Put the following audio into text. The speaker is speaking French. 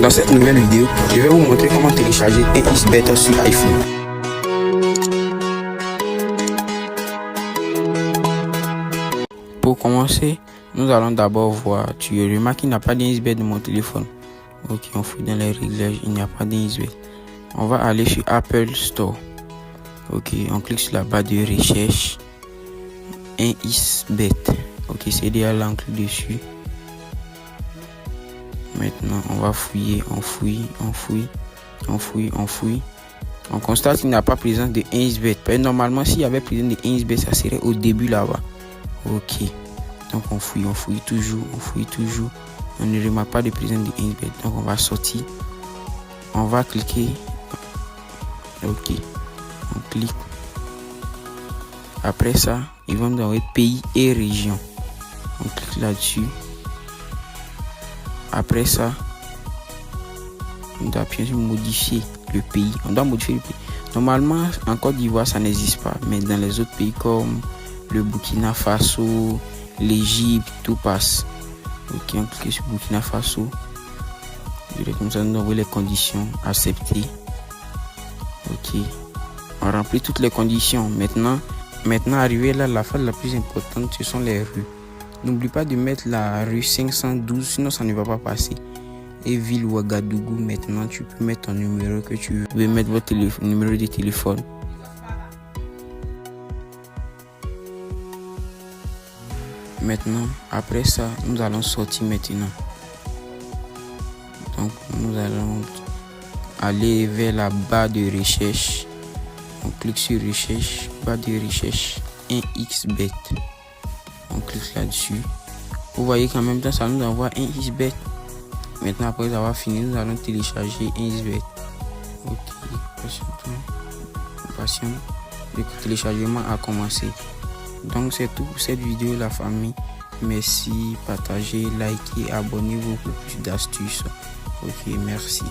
Dans cette nouvelle vidéo, je vais vous montrer comment télécharger un XBet sur iPhone. Pour commencer, nous allons d'abord voir. Tu remarques qu'il n'y a pas d'XBet de mon téléphone. Ok, on fouille dans les réglages, il n'y a pas d'XBet. On va aller sur Apple Store. Ok, on clique sur la barre de recherche. Un XBet. Ok, c'est déjà là, on clique dessus. Maintenant, on va fouiller, on fouille. On constate qu'il n'y a pas présence de 1xBet. Normalement, s'il y avait présence de 1xBet, ça serait au début là-bas. Ok. Donc, on fouille toujours. On ne remarque pas de présence de 1xBet. Donc, on va sortir. On va cliquer. Ok. On clique. Après ça, ils vont nous envoyer pays et région. On clique là-dessus. Après ça, on doit appuyer sur modifier le pays. On doit modifier le pays. Normalement, en Côte d'Ivoire, ça n'existe pas. Mais dans les autres pays comme le Burkina Faso, l'Égypte, tout passe. Ok, on clique sur Burkina Faso. Comme ça, nous envoie les conditions. Accepter. Ok. On remplit toutes les conditions. Maintenant arrivé là, la phase la plus importante, ce sont les rues. N'oublie pas de mettre la rue 512, sinon ça ne va pas passer. Et ville Ouagadougou, maintenant tu peux mettre ton numéro que tu veux. Vous pouvez mettre votre numéro de téléphone. Maintenant, après ça, nous allons sortir maintenant. Donc, nous allons aller vers la barre de recherche. On clique sur recherche, barre de recherche, 1xBet. On clique là-dessus. Vous voyez qu'en même temps, ça nous envoie un XBet. Maintenant, après avoir fini, nous allons télécharger un XBet. Ok, patient. Le téléchargement a commencé. Donc, c'est tout pour cette vidéo, la famille. Merci, partagez, likez, abonnez-vous pour plus d'astuces. Ok, merci.